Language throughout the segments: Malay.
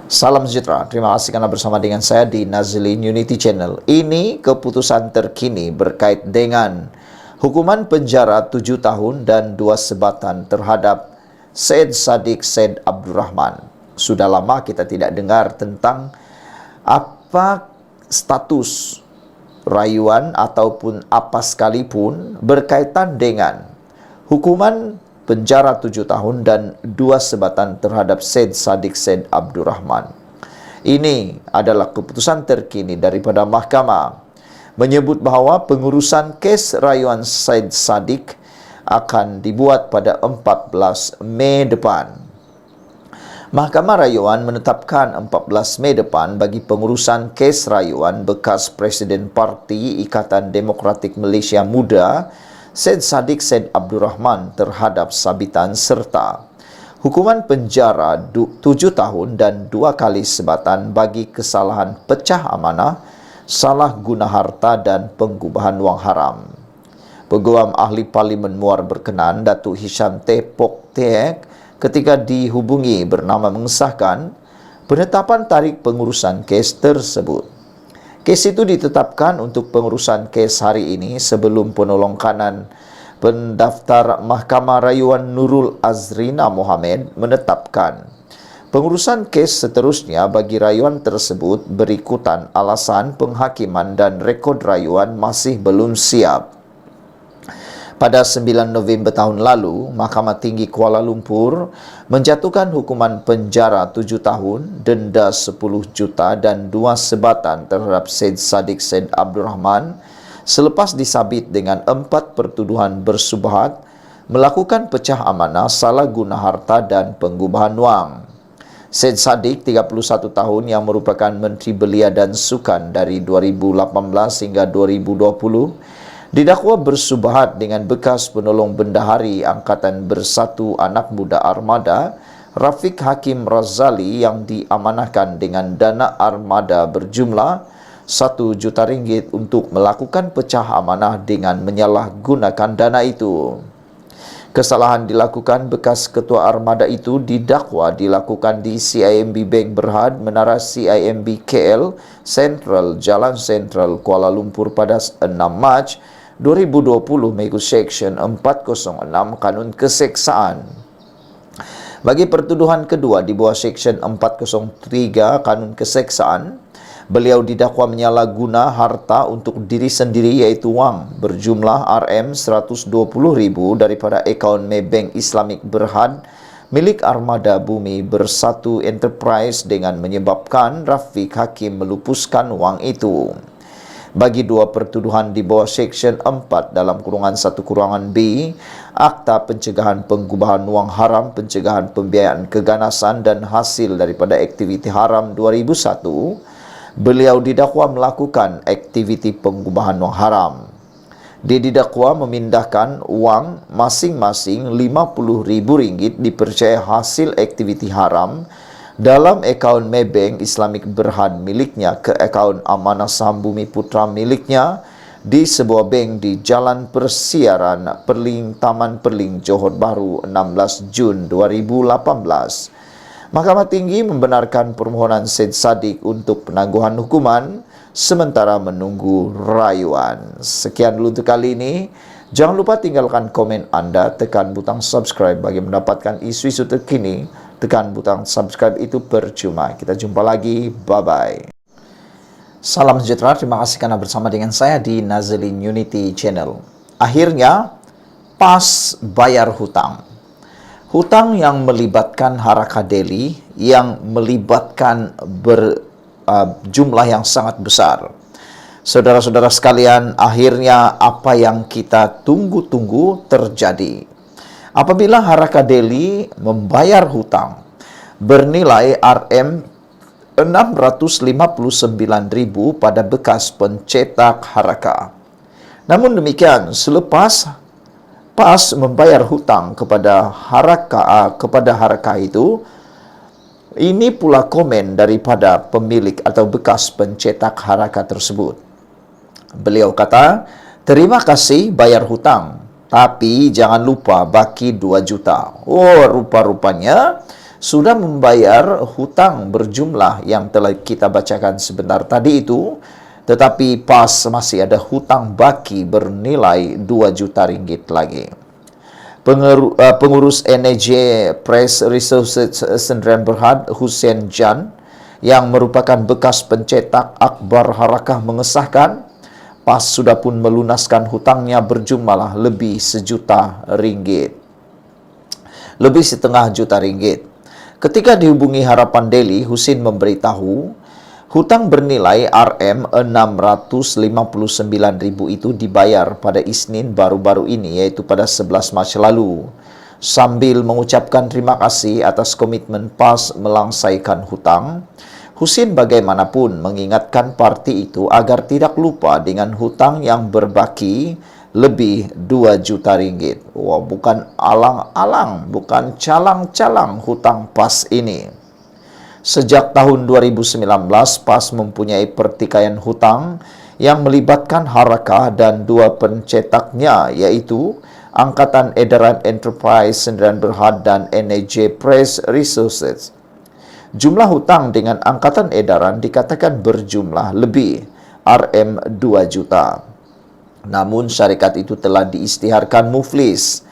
Salam sejahtera, terima kasih karena bersama dengan saya di Nazlin Unity Channel. Ini keputusan terkini berkait dengan hukuman penjara 7 tahun dan 2 sebatan terhadap Syed Saddiq Syed Abdurrahman. Sudah lama kita tidak dengar tentang apa status rayuan ataupun apa sekalipun berkaitan dengan hukuman penjara 7 tahun dan 2 sebatan terhadap Syed Saddiq Syed Abdurrahman. Ini adalah keputusan terkini daripada mahkamah menyebut bahawa pengurusan kes rayuan Syed Saddiq akan dibuat pada 14 Mei depan. Mahkamah Rayuan menetapkan 14 Mei depan bagi pengurusan kes rayuan bekas Presiden Parti Ikatan Demokratik Malaysia Muda Syed Saddiq Syed Abdurrahman terhadap sabitan serta hukuman penjara 7 tahun dan 2 kali sebatan bagi kesalahan pecah amanah, salah guna harta dan pengubahan wang haram. Peguam Ahli Parlimen Muar berkenan Datuk Hisham T. Pok Teek ketika dihubungi bernama mengesahkan penetapan tarikh pengurusan kes tersebut. Kes itu ditetapkan untuk pengurusan kes hari ini sebelum penolong kanan pendaftar Mahkamah Rayuan Nurul Azrina Mohamed menetapkan pengurusan kes seterusnya bagi rayuan tersebut berikutan alasan penghakiman dan rekod rayuan masih belum siap. Pada 9 November tahun lalu, Mahkamah Tinggi Kuala Lumpur menjatuhkan hukuman penjara 7 tahun, denda 10 juta dan 2 sebatan terhadap Syed Saddiq Syed Abdurrahman selepas disabit dengan 4 pertuduhan bersubhat, melakukan pecah amanah, salah guna harta dan pengubahan wang. Syed Saddiq, 31 tahun yang merupakan Menteri Belia dan Sukan dari 2018 hingga 2020, didakwa bersubhat dengan bekas penolong bendahari Angkatan Bersatu Anak Muda Armada, Rafiq Hakim Razali yang diamanahkan dengan dana armada berjumlah RM1 juta untuk melakukan pecah amanah dengan menyalahgunakan dana itu. Kesalahan dilakukan bekas ketua armada itu didakwa dilakukan di CIMB Bank Berhad, Menara CIMB KL Central, Jalan Sentral, Kuala Lumpur pada 6 Mac 2020 mengikut Seksyen 406 Kanun Keseksaan. Bagi pertuduhan kedua di bawah Seksyen 403 Kanun Keseksaan, beliau didakwa menyalahguna harta untuk diri sendiri iaitu wang berjumlah RM120,000 daripada akaun Maybank Islamic Berhad milik Armada Bumi Bersatu Enterprise dengan menyebabkan Rafiq Hakim melupuskan wang itu. Bagi 2 pertuduhan di bawah Seksyen 4 dalam kurungan 1 kurangan B, Akta Pencegahan Pengubahan Wang Haram, Pencegahan Pembiayaan Keganasan dan Hasil daripada Aktiviti Haram 2001, beliau didakwa melakukan aktiviti pengubahan wang haram. Dia didakwa memindahkan wang masing-masing RM50,000 dipercaya hasil aktiviti haram dalam akaun Maybank Islamic Berhad miliknya ke akaun Amanah Saham Bumi Putra miliknya di sebuah bank di Jalan Persiaran Perling, Taman Perling, Johor Bahru 16 Jun 2018. Mahkamah Tinggi membenarkan permohonan Syed Saddiq untuk penangguhan hukuman sementara menunggu rayuan. Sekian dulu untuk kali ini. Jangan lupa tinggalkan komen anda, tekan butang subscribe bagi mendapatkan isu-isu terkini. Tekan butang subscribe itu percuma. Kita jumpa lagi. Bye-bye. Salam sejahtera. Terima kasih karena bersama dengan saya di Nazlin Unity Channel. Akhirnya, pas bayar hutang. Hutang yang melibatkan Haraka Delhi, yang melibatkan jumlah yang sangat besar. Saudara-saudara sekalian, akhirnya apa yang kita tunggu-tunggu terjadi. Apabila Haraka Delhi membayar hutang bernilai RM659,000 pada bekas pencetak Haraka. Namun demikian, selepas membayar hutang kepada Haraka itu, ini pula komen daripada pemilik atau bekas pencetak Haraka tersebut. Beliau kata, terima kasih bayar hutang, tapi jangan lupa baki 2 juta. Oh, rupa-rupanya sudah membayar hutang berjumlah yang telah kita bacakan sebentar tadi itu, tetapi PAS masih ada hutang baki bernilai 2 juta ringgit lagi. Pengurus NAJ Press Resources Sdn Berhad Hussein Jan yang merupakan bekas pencetak akhbar Harakah mengesahkan PAS sudah pun melunaskan hutangnya berjumlah lebih RM1 juta ringgit. Ketika dihubungi Harapan Daily, Husin memberitahu hutang bernilai RM659.000 itu dibayar pada Isnin baru-baru ini, yaitu pada 11 Mac lalu. Sambil mengucapkan terima kasih atas komitmen PAS melangsaikan hutang, Husin bagaimanapun mengingatkan parti itu agar tidak lupa dengan hutang yang berbaki lebih 2 juta ringgit. Wah, bukan alang-alang, bukan calang-calang hutang PAS ini. Sejak tahun 2019, PAS mempunyai pertikaian hutang yang melibatkan Harakah dan 2 pencetaknya, yaitu Angkatan Edaran Enterprise Sdn Berhad dan NAJ Press Resources. Jumlah hutang dengan Angkatan Edaran dikatakan berjumlah lebih RM2 juta. Namun syarikat itu telah diisytiharkan muflis.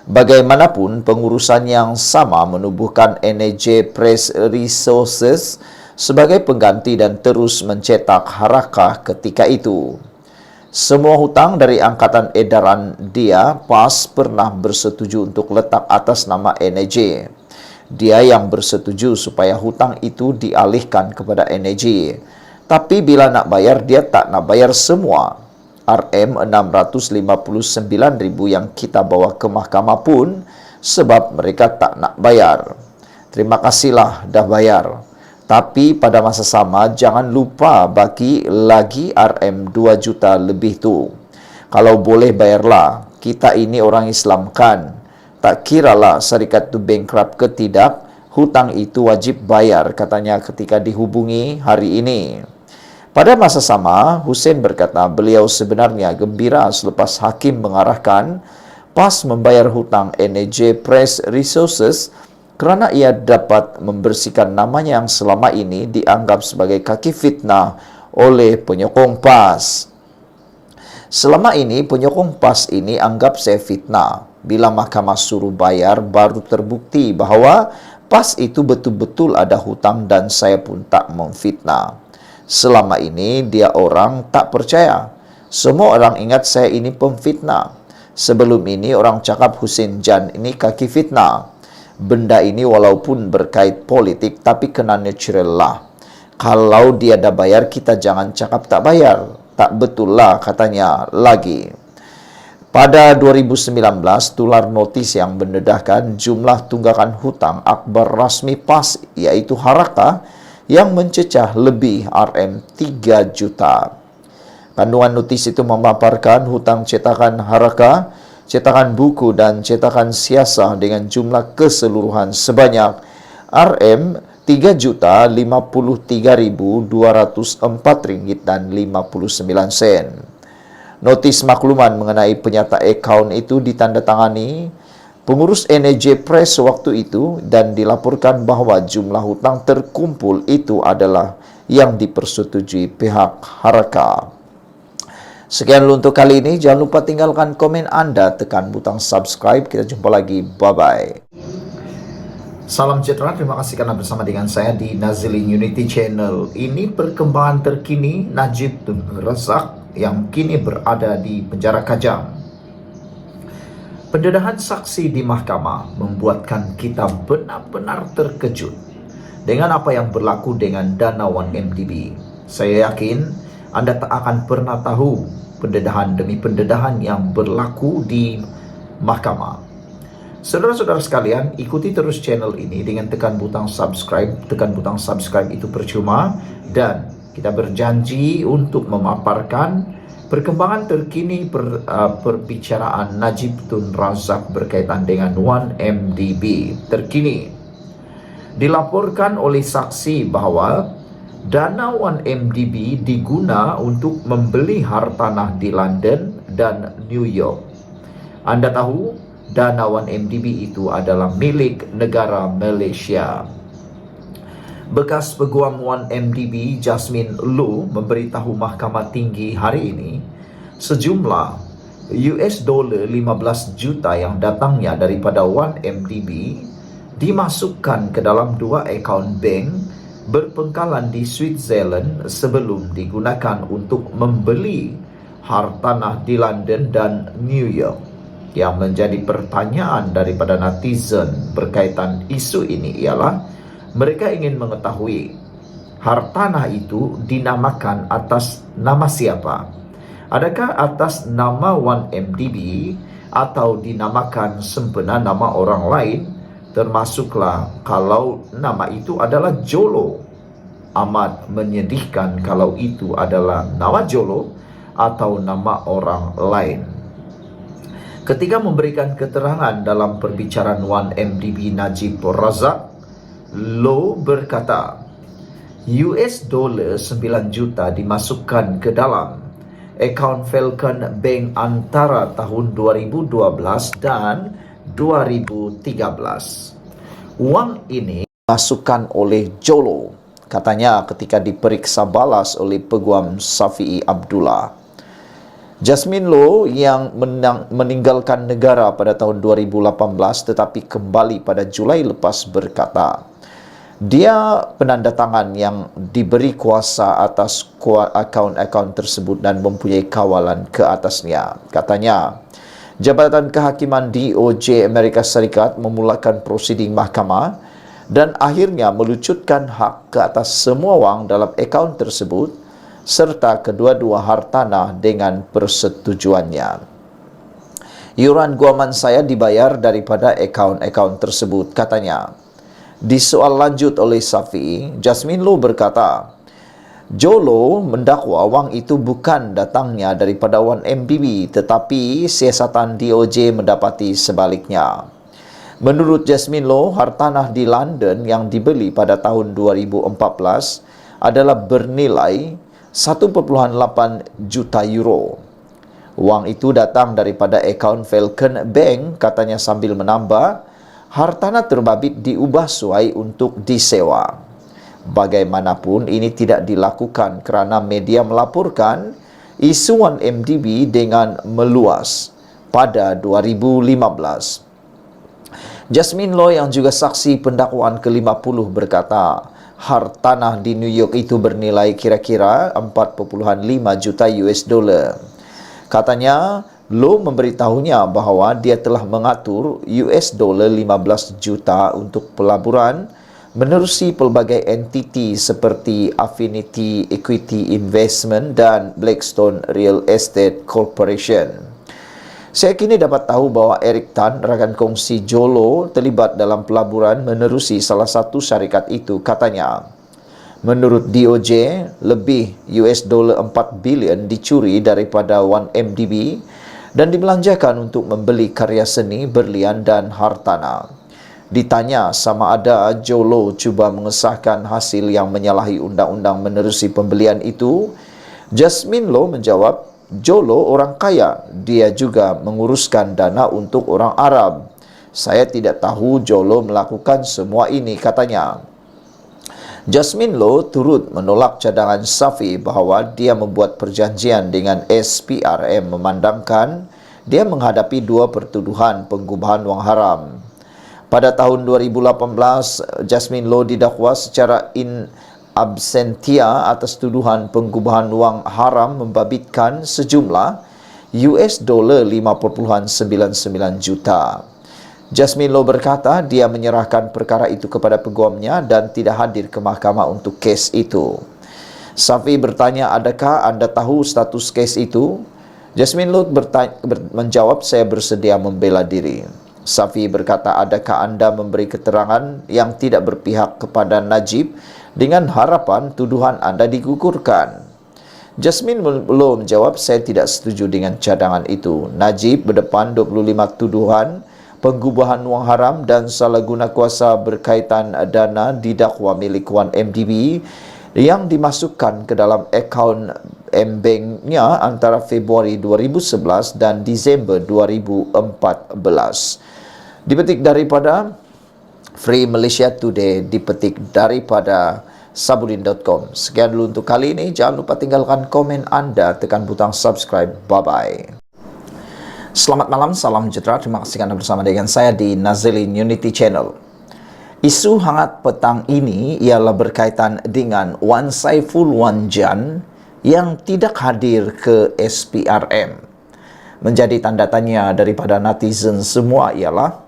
Bagaimanapun, pengurusan yang sama menubuhkan NAJ Press Resources sebagai pengganti dan terus mencetak Harakah ketika itu. Semua hutang dari Angkatan Edaran PAS pernah bersetuju untuk letak atas nama NAJ. Dia yang bersetuju supaya hutang itu dialihkan kepada NAJ. Tapi bila nak bayar, dia tak nak bayar semua. RM659.000 yang kita bawa ke mahkamah pun sebab mereka tak nak bayar. Terima kasihlah dah bayar. Tapi pada masa sama, jangan lupa bagi lagi RM2 juta lebih tu. Kalau boleh bayarlah, kita ini orang Islam kan. Tak kiralah syarikat tu bankrupt ke tidak, hutang itu wajib bayar, katanya ketika dihubungi hari ini. Pada masa sama, Hussein berkata beliau sebenarnya gembira selepas hakim mengarahkan PAS membayar hutang NAJ Press Resources kerana ia dapat membersihkan namanya yang selama ini dianggap sebagai kaki fitnah oleh penyokong PAS. Selama ini penyokong PAS ini anggap saya fitnah. Bila mahkamah suruh bayar, baru terbukti bahawa PAS itu betul-betul ada hutang dan saya pun tak memfitnah. Selama ini dia orang tak percaya. Semua orang ingat saya ini pemfitnah. Sebelum ini orang cakap Hussein Jan ini kaki fitnah. Benda ini walaupun berkait politik tapi kena natural lah. Kalau dia dah bayar, kita jangan cakap tak bayar. Tak betul lah katanya lagi. Pada 2019, tular notis yang mendedahkan jumlah tunggakan hutang akhbar rasmi PAS, iaitu Harakah, yang mencecah lebih RM3 juta. Kandungan notis itu memaparkan hutang cetakan Harakah, cetakan buku dan cetakan siasah dengan jumlah keseluruhan sebanyak RM3.053.204.59. Notis makluman mengenai penyata akaun itu ditandatangani pengurus NAJ Press waktu itu dan dilaporkan bahawa jumlah hutang terkumpul itu adalah yang dipersetujui pihak Harakah. Sekian dulu untuk kali ini. Jangan lupa tinggalkan komen anda, tekan butang subscribe. Kita jumpa lagi. Bye-bye. Salam sejahtera, terima kasih karena bersama dengan saya di Nazilin Unity Channel. Ini perkembangan terkini Najib Tun Razak yang kini berada di penjara Kajang. Pendedahan saksi di mahkamah membuatkan kita benar-benar terkejut dengan apa yang berlaku dengan Dana 1MDB. Saya yakin anda tak akan pernah tahu pendedahan demi pendedahan yang berlaku di mahkamah. Saudara-saudara sekalian, ikuti terus channel ini dengan tekan butang subscribe. Tekan butang subscribe itu percuma dan kita berjanji untuk memaparkan perkembangan terkini perbicaraan Najib Tun Razak berkaitan dengan 1MDB terkini. Dilaporkan oleh saksi bahawa dana 1MDB diguna untuk membeli hartanah di London dan New York. Anda tahu, dana 1MDB itu adalah milik negara Malaysia. Bekas Peguam 1MDB Jasmine Low memberitahu Mahkamah Tinggi hari ini sejumlah $15 juta yang datangnya daripada 1MDB dimasukkan ke dalam 2 akaun bank berpengkalan di Switzerland sebelum digunakan untuk membeli hartanah di London dan New York. Yang menjadi pertanyaan daripada netizen berkaitan isu ini ialah mereka ingin mengetahui hartanah itu dinamakan atas nama siapa? Adakah atas nama 1MDB atau dinamakan sempena nama orang lain? Termasuklah kalau nama itu adalah Jolo. Amat menyedihkan kalau itu adalah nama Jolo atau nama orang lain. Ketika memberikan keterangan dalam perbicaraan 1MDB Najib Razak, Low berkata, $9 juta dimasukkan ke dalam akaun Falcon Bank antara tahun 2012 dan 2013. Wang ini dimasukkan oleh Jolo, katanya ketika diperiksa balas oleh Peguam Safi'i Abdullah. Jasmine Low yang meninggalkan negara pada tahun 2018 tetapi kembali pada Julai lepas berkata, dia penandatangan yang diberi kuasa atas akaun-akaun tersebut dan mempunyai kawalan ke atasnya. Katanya, Jabatan Kehakiman DOJ Amerika Serikat memulakan prosiding mahkamah dan akhirnya melucutkan hak ke atas semua wang dalam akaun tersebut serta kedua-dua hartanah dengan persetujuannya. Iuran guaman saya dibayar daripada akaun-akaun tersebut, katanya. Di soal lanjut oleh Safi'i, Jasmine Low berkata, Jolo mendakwa wang itu bukan datangnya daripada 1MDB tetapi siasatan DOJ mendapati sebaliknya. Menurut Jasmine Low, hartanah di London yang dibeli pada tahun 2014 adalah bernilai 1,8 juta euro. Wang itu datang daripada akaun Falcon Bank, katanya sambil menambah, hartanah terbabit diubah suai untuk disewa. Bagaimanapun ini tidak dilakukan kerana media melaporkan isu 1MDB dengan meluas pada 2015. Jasmine Low yang juga saksi pendakwaan ke-50 berkata, hartanah di New York itu bernilai kira-kira 4,5 juta US dollar. Katanya, Low memberitahunya bahawa dia telah mengatur US dollar 15 juta untuk pelaburan menerusi pelbagai entiti seperti Affinity Equity Investment dan Blackstone Real Estate Corporation. Saya kini dapat tahu bahawa Eric Tan, rakan kongsi Jolo, terlibat dalam pelaburan menerusi salah satu syarikat itu, katanya. Menurut DOJ, lebih US dollar 4 bilion dicuri daripada 1MDB dan dibelanjakan untuk membeli karya seni, berlian dan hartanah. Ditanya sama ada Jolo cuba mengesahkan hasil yang menyalahi undang-undang menerusi pembelian itu, Jasmine Low menjawab, Jolo orang kaya, dia juga menguruskan dana untuk orang Arab. Saya tidak tahu Jolo melakukan semua ini, katanya. Jasmine Low turut menolak cadangan Safi bahawa dia membuat perjanjian dengan SPRM memandangkan dia menghadapi 2 pertuduhan penggubahan wang haram. Pada tahun 2018, Jasmine Low didakwa secara in absentia atas tuduhan penggubahan wang haram membabitkan sejumlah US dollar 5.99 juta. Jasmine Low berkata dia menyerahkan perkara itu kepada peguamnya dan tidak hadir ke mahkamah untuk kes itu. Safi bertanya, adakah anda tahu status kes itu? Jasmine Low menjawab, saya bersedia membela diri. Safi berkata, adakah anda memberi keterangan yang tidak berpihak kepada Najib dengan harapan tuduhan anda digugurkan? Jasmine Low menjawab, saya tidak setuju dengan cadangan itu. Najib berdepan 25 tuduhan penggubahan wang haram dan salah guna kuasa berkaitan dana didakwa milik 1MDB yang dimasukkan ke dalam akaun M-Bank-nya antara Februari 2011 dan Disember 2014. Dipetik daripada Free Malaysia Today, dipetik daripada sabudin.com. Sekian dulu untuk kali ini. Jangan lupa tinggalkan komen anda, tekan butang subscribe. Bye-bye. Selamat malam, salam sejahtera. Terima kasih Anda bersama dengan saya di Nazilin Unity Channel. Isu hangat petang ini ialah berkaitan dengan Wan Saiful Wan Jan yang tidak hadir ke SPRM. Menjadi tanda tanya daripada netizen semua ialah,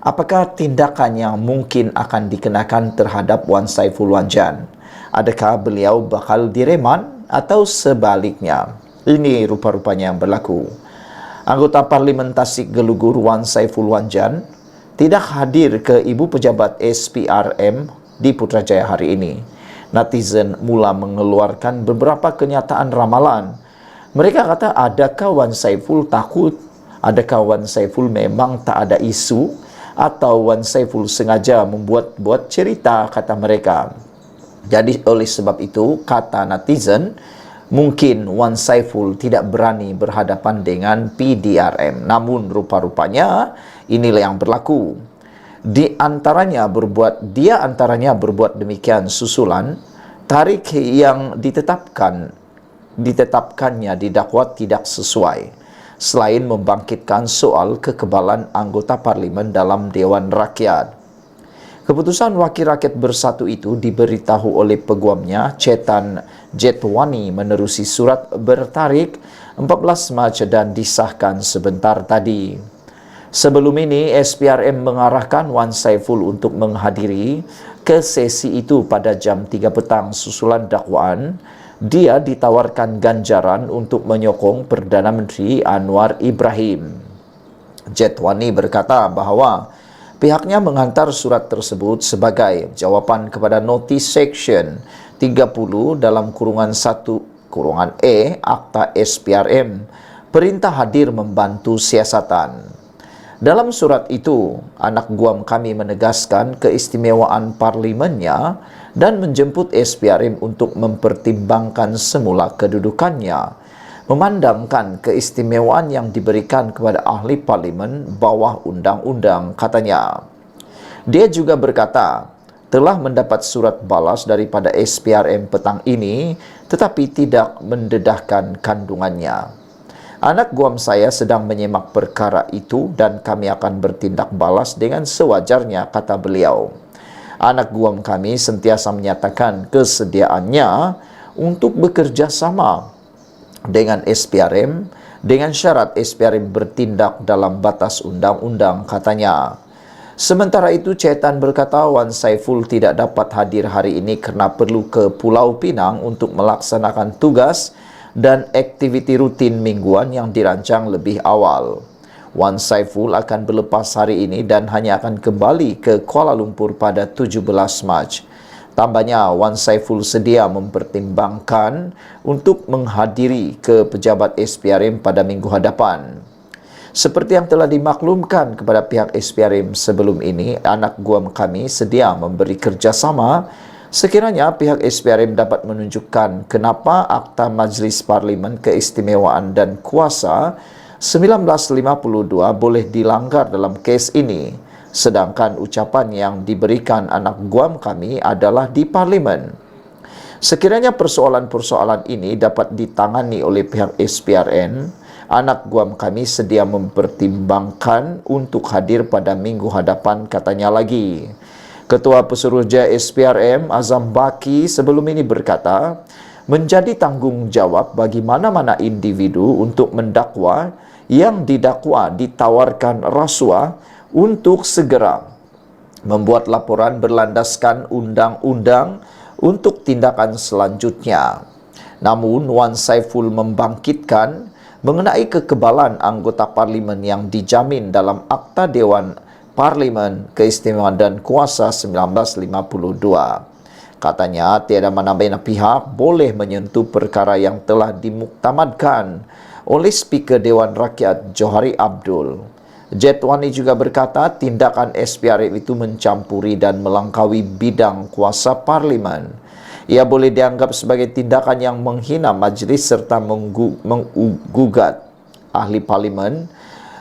apakah tindakan yang mungkin akan dikenakan terhadap Wan Saiful Wan Jan? Adakah beliau bakal direman atau sebaliknya? Ini rupa-rupanya yang berlaku. Anggota Parlimen Tasik Gelugur Wan Saiful Wan Jan tidak hadir ke Ibu Pejabat SPRM di Putrajaya hari ini. Netizen mula mengeluarkan beberapa kenyataan ramalan. Mereka kata, adakah Wan Saiful takut? Adakah Wan Saiful memang tak ada isu? Atau Wan Saiful sengaja membuat-buat cerita, kata mereka. Jadi oleh sebab itu, kata netizen, mungkin Wan Saiful tidak berani berhadapan dengan PDRM. Namun rupa-rupanya inilah yang berlaku. Dia antaranya berbuat demikian susulan tarikh yang ditetapkannya didakwa tidak sesuai, selain membangkitkan soal kekebalan anggota parlimen dalam Dewan Rakyat. Keputusan Wakil Rakyat Bersatu itu diberitahu oleh peguamnya, Chetan Jetwani, menerusi surat bertarik 14 Mac dan disahkan sebentar tadi. Sebelum ini, SPRM mengarahkan Wan Saiful untuk menghadiri ke sesi itu pada jam 3 petang susulan dakwaan. Dia ditawarkan ganjaran untuk menyokong Perdana Menteri Anwar Ibrahim. Jetwani berkata bahawa pihaknya menghantar surat tersebut sebagai jawapan kepada notis seksyen 30 dalam kurungan 1 kurungan E Akta SPRM, perintah hadir membantu siasatan. Dalam surat itu, anak guam kami menegaskan keistimewaan parlimennya dan menjemput SPRM untuk mempertimbangkan semula kedudukannya, memandangkan keistimewaan yang diberikan kepada ahli parlimen bawah undang-undang, katanya. Dia juga berkata, telah mendapat surat balas daripada SPRM petang ini, tetapi tidak mendedahkan kandungannya. Anak guam saya sedang menyemak perkara itu dan kami akan bertindak balas dengan sewajarnya, kata beliau. Anak guam kami sentiasa menyatakan kesediaannya untuk bekerja sama dengan SPRM dengan syarat SPRM bertindak dalam batas undang-undang, katanya. Sementara itu, Chetan berkata Wan Saiful tidak dapat hadir hari ini kerana perlu ke Pulau Pinang untuk melaksanakan tugas dan aktiviti rutin mingguan yang dirancang lebih awal. Wan Saiful akan berlepas hari ini dan hanya akan kembali ke Kuala Lumpur pada 17 Mac. Tambahnya, Wan Saiful sedia mempertimbangkan untuk menghadiri ke pejabat SPRM pada minggu hadapan. Seperti yang telah dimaklumkan kepada pihak SPRM sebelum ini, anak guam kami sedia memberi kerjasama sekiranya pihak SPRM dapat menunjukkan kenapa Akta Majlis Parlimen Keistimewaan dan Kuasa 1952 boleh dilanggar dalam kes ini, sedangkan ucapan yang diberikan anak guam kami adalah di Parlimen. Sekiranya persoalan-persoalan ini dapat ditangani oleh pihak SPRM, anak guam kami sedia mempertimbangkan untuk hadir pada minggu hadapan, katanya lagi. Ketua Pesuruhjaya SPRM Azam Baki sebelum ini berkata, menjadi tanggungjawab bagi mana-mana individu untuk mendakwa yang didakwa ditawarkan rasuah untuk segera membuat laporan berlandaskan undang-undang untuk tindakan selanjutnya. Namun, Wan Saiful membangkitkan mengenai kekebalan anggota parlimen yang dijamin dalam Akta Dewan Parlimen Keistimewaan dan Kuasa 1952. Katanya, tiada mana-mana pihak boleh menyentuh perkara yang telah dimuktamadkan oleh Speaker Dewan Rakyat Johari Abdul. Jetwani juga berkata, tindakan SPRM itu mencampuri dan melangkaui bidang kuasa parlimen. Ia boleh dianggap sebagai tindakan yang menghina majlis serta menggugat ahli parlimen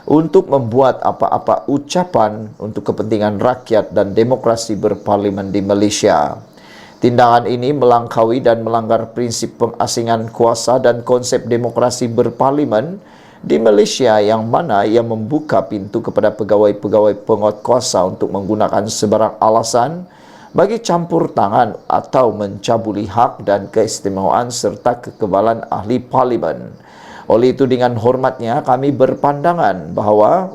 untuk membuat apa-apa ucapan untuk kepentingan rakyat dan demokrasi berparlimen di Malaysia. Tindakan ini melangkaui dan melanggar prinsip pengasingan kuasa dan konsep demokrasi berparlimen di Malaysia, yang mana ia membuka pintu kepada pegawai-pegawai penguatkuasa untuk menggunakan sebarang alasan bagi campur tangan atau mencabuli hak dan keistimewaan serta kekebalan ahli parlimen. Oleh itu, dengan hormatnya kami berpandangan bahawa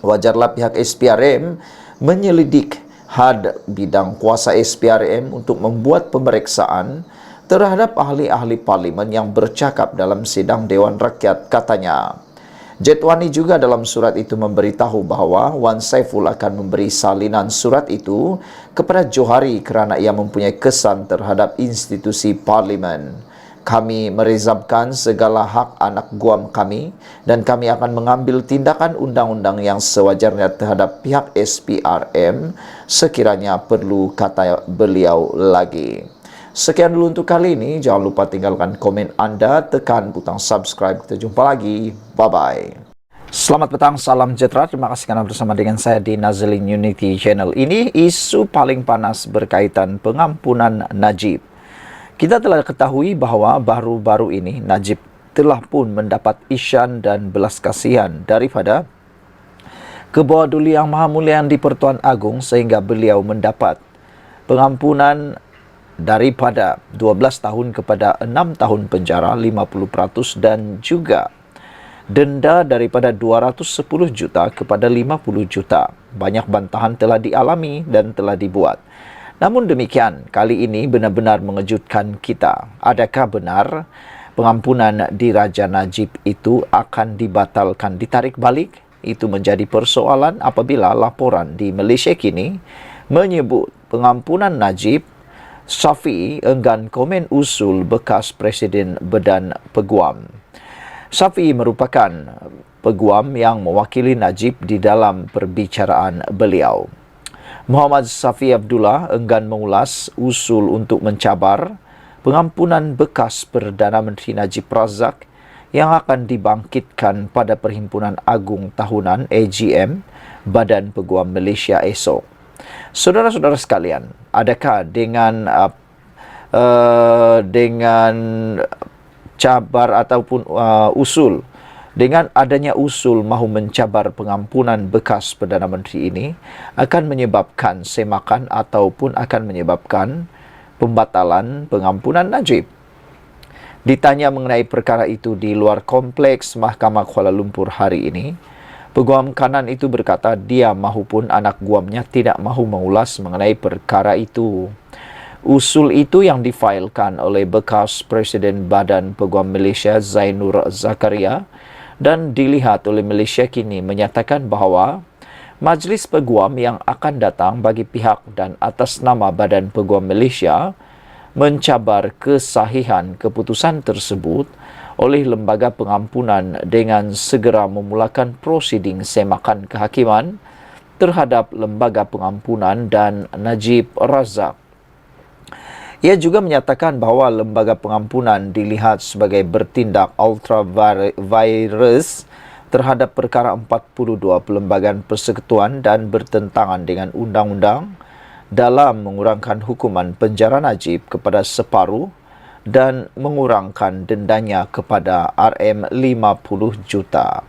wajarlah pihak SPRM menyelidik had bidang kuasa SPRM untuk membuat pemeriksaan terhadap ahli-ahli parlimen yang bercakap dalam sidang Dewan Rakyat, katanya. Jetwani juga dalam surat itu memberitahu bahawa Wan Saiful akan memberi salinan surat itu kepada Johari kerana ia mempunyai kesan terhadap institusi parlimen. Kami merezabkan segala hak anak guam kami dan kami akan mengambil tindakan undang-undang yang sewajarnya terhadap pihak SPRM sekiranya perlu, kata beliau lagi. Sekian dulu untuk kali ini. Jangan lupa tinggalkan komen anda, tekan butang subscribe. Kita jumpa lagi. Bye-bye. Selamat petang, salam sejahtera. Terima kasih kerana bersama dengan saya di Nazilin Unity Channel. Ini isu paling panas berkaitan pengampunan Najib. Kita telah ketahui bahawa baru-baru ini Najib telah pun mendapat isyan dan belas kasihan daripada Kebawah Duli Yang Maha Mulia di Pertuan Agong, sehingga beliau mendapat pengampunan daripada 12 tahun kepada 6 tahun penjara 50% dan juga denda daripada 210 juta kepada 50 juta. Banyak bantahan telah dialami dan telah dibuat. Namun demikian, kali ini benar-benar mengejutkan kita. Adakah benar pengampunan di Raja Najib itu akan dibatalkan, ditarik balik? Itu menjadi persoalan apabila laporan di Malaysia kini menyebut pengampunan Najib, Syafiee enggan komen usul bekas Presiden Badan Peguam. Syafiee merupakan peguam yang mewakili Najib di dalam perbicaraan beliau. Muhammad Syafiee Abdullah enggan mengulas usul untuk mencabar pengampunan bekas Perdana Menteri Najib Razak yang akan dibangkitkan pada Perhimpunan Agung Tahunan AGM Badan Peguam Malaysia esok. Saudara-saudara sekalian, adakah dengan cabar ataupun usul, dengan adanya usul mahu mencabar pengampunan bekas Perdana Menteri ini akan menyebabkan semakan ataupun akan menyebabkan pembatalan pengampunan Najib? Ditanya mengenai perkara itu di luar kompleks Mahkamah Kuala Lumpur hari ini, peguam kanan itu berkata dia mahupun anak guamnya tidak mahu mengulas mengenai perkara itu. Usul itu yang difailkan oleh bekas Presiden Badan Peguam Malaysia Zainur Zakaria dan dilihat oleh Malaysia kini menyatakan bahawa Majlis Peguam yang akan datang bagi pihak dan atas nama Badan Peguam Malaysia mencabar kesahihan keputusan tersebut oleh Lembaga Pengampunan dengan segera memulakan prosiding semakan kehakiman terhadap Lembaga Pengampunan dan Najib Razak. Ia juga menyatakan bahawa Lembaga Pengampunan dilihat sebagai bertindak ultra-virus terhadap perkara 42 Perlembagaan Persekutuan dan bertentangan dengan undang-undang dalam mengurangkan hukuman penjara Najib kepada separuh dan mengurangkan dendanya kepada RM50 juta.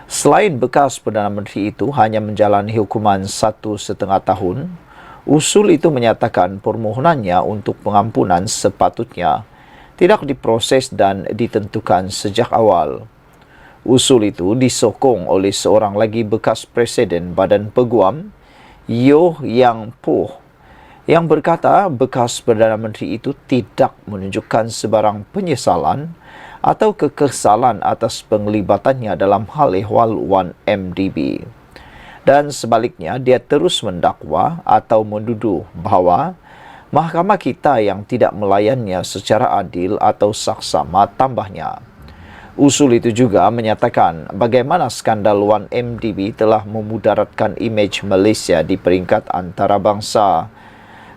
Selain bekas Perdana Menteri itu hanya menjalani hukuman 1,5 tahun, usul itu menyatakan permohonannya untuk pengampunan sepatutnya tidak diproses dan ditentukan sejak awal. Usul itu disokong oleh seorang lagi bekas Presiden Badan Peguam, Yeoh Yang Poh, yang berkata bekas Perdana Menteri itu tidak menunjukkan sebarang penyesalan atau kekesalan atas penglibatannya dalam hal ehwal 1MDB. Dan sebaliknya, dia terus mendakwa atau menuduh bahawa mahkamah kita yang tidak melayannya secara adil atau saksama, tambahnya. Usul itu juga menyatakan bagaimana skandal 1MDB telah memudaratkan imej Malaysia di peringkat antarabangsa.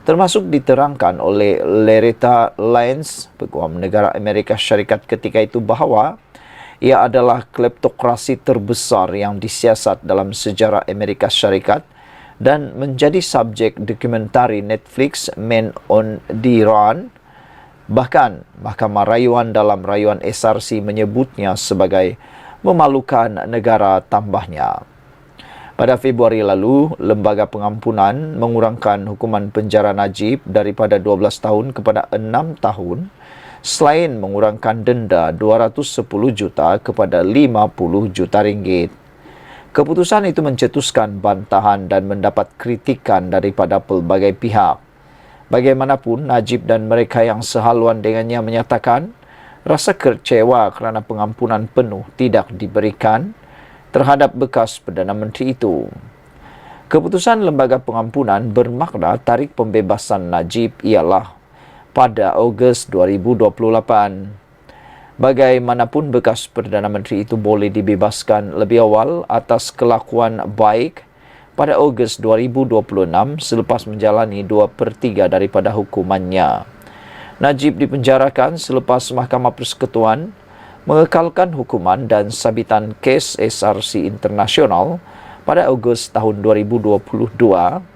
termasuk diterangkan oleh Loretta Lyons, Peguam Negara Amerika Syarikat ketika itu, bahwa ia adalah kleptokrasi terbesar yang disiasat dalam sejarah Amerika Syarikat dan menjadi subjek dokumentari Netflix Men on the Run. Bahkan, Mahkamah Rayuan dalam rayuan SRC menyebutnya sebagai memalukan negara tambahnya. Pada Februari lalu, Lembaga Pengampunan mengurangkan hukuman penjara Najib daripada 12 tahun kepada 6 tahun, selain mengurangkan denda 210 juta kepada 50 juta ringgit. Keputusan itu mencetuskan bantahan dan mendapat kritikan daripada pelbagai pihak. Bagaimanapun, Najib dan mereka yang sehaluan dengannya menyatakan rasa kecewa kerana pengampunan penuh tidak diberikan terhadap bekas Perdana Menteri itu. Keputusan Lembaga Pengampunan bermakna tarikh pembebasan Najib ialah pada Ogos 2028. Bagaimanapun, bekas Perdana Menteri itu boleh dibebaskan lebih awal atas kelakuan baik pada Ogos 2026 selepas menjalani 2/3 daripada hukumannya. Najib dipenjarakan selepas Mahkamah Persekutuan mengekalkan hukuman dan sabitan kes SRC Internasional pada Ogos tahun 2022.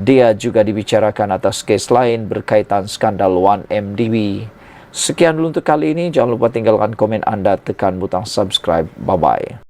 Dia juga dibicarakan atas kes lain berkaitan skandal 1MDB. Sekian dulu untuk kali ini. Jangan lupa tinggalkan komen anda, tekan butang subscribe. Bye-bye.